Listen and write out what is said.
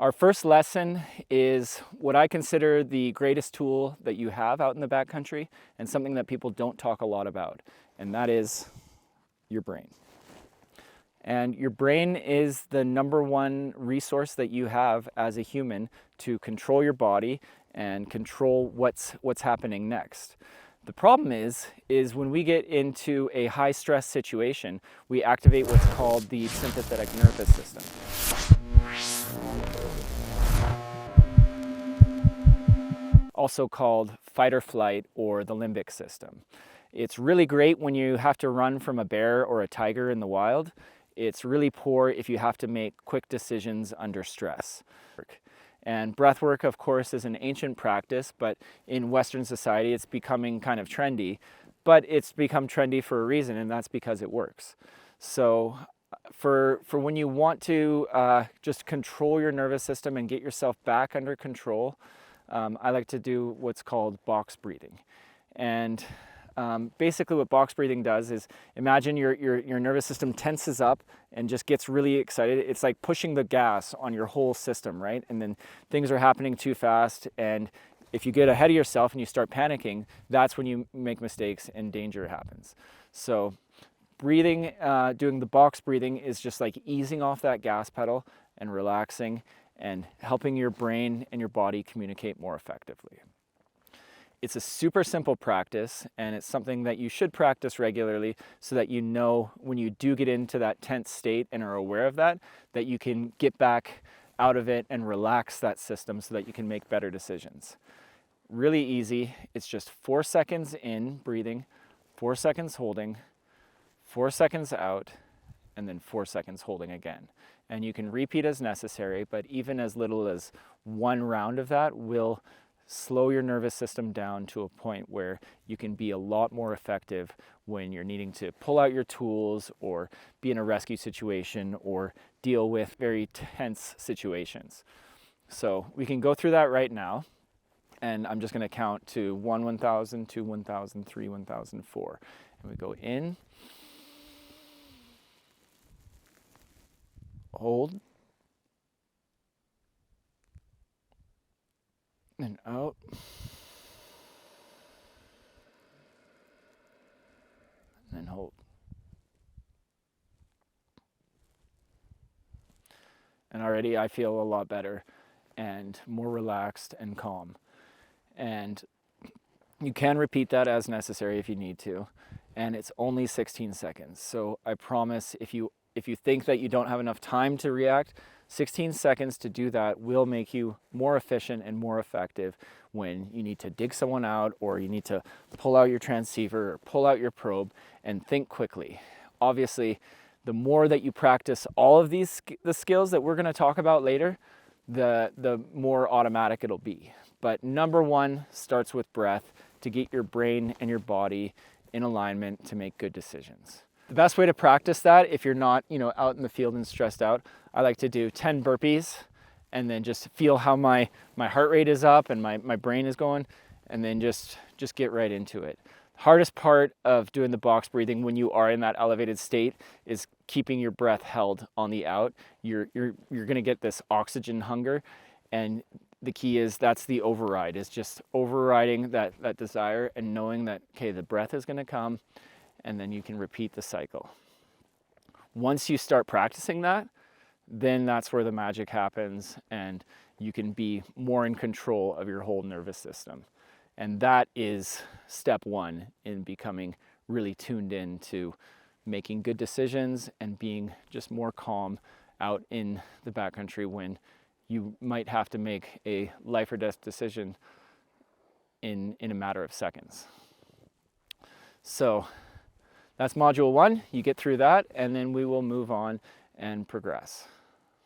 Our first lesson is what I consider the greatest tool that you have out in the backcountry, and something that people don't talk a lot about, and that is your brain. And your brain is the number one resource that you have as a human to control your body and control what's happening next. The problem is when we get into a high stress situation, we activate what's called the sympathetic nervous system. Also called fight or flight, or the limbic system. It's really great when you have to run from a bear or a tiger in the wild. It's really poor if you have to make quick decisions under stress. And breathwork, of course, is an ancient practice, but in Western society it's becoming kind of trendy. But it's become trendy for a reason, and that's because it works. So for when you want to just control your nervous system and get yourself back under control, I like to do what's called box breathing. And basically what box breathing does is, imagine your nervous system tenses up and just gets really excited. It's like pushing the gas on your whole system, right? And then things are happening too fast, and if you get ahead of yourself and you start panicking, that's when you make mistakes and danger happens. So breathing, doing the box breathing is just like easing off that gas pedal and relaxing and helping your brain and your body communicate more effectively. It's a super simple practice, and it's something that you should practice regularly so that you know when you do get into that tense state and are aware of that, that you can get back out of it and relax that system so that you can make better decisions. Really easy. It's just 4 seconds in breathing, 4 seconds holding, 4 seconds out, and then 4 seconds holding again. And you can repeat as necessary, but even as little as one round of that will slow your nervous system down to a point where you can be a lot more effective when you're needing to pull out your tools or be in a rescue situation or deal with very tense situations. So we can go through that right now, and I'm just going to count to 1, 1,000, 2, 1,000, 3, 1,000, 4. And we go in, hold, and out, and hold. And already I feel a lot better and more relaxed and calm. And you can repeat that as necessary if you need to. And it's only 16 seconds. So I promise, if you think that you don't have enough time to react, 16 seconds to do that will make you more efficient and more effective when you need to dig someone out, or you need to pull out your transceiver or pull out your probe, and think quickly. Obviously, the more that you practice all of the skills that we're going to talk about later, the more automatic it'll be. But number one starts with breath, to get your brain and your body in alignment to make good decisions. The best way to practice that, if you're not, out in the field and stressed out, I like to do 10 burpees and then just feel how my heart rate is up and my brain is going, and then just get right into it. Hardest part of doing the box breathing when you are in that elevated state is keeping your breath held on the out. You're going to get this oxygen hunger, and the key is that's the override, is just overriding that desire and knowing that, okay, the breath is going to come, and then you can repeat the cycle. Once you start practicing that, then that's where the magic happens, and you can be more in control of your whole nervous system. And that is step one in becoming really tuned in to making good decisions and being just more calm out in the backcountry when you might have to make a life or death decision in a matter of seconds. So that's module 1. You get through that, and then we will move on and progress.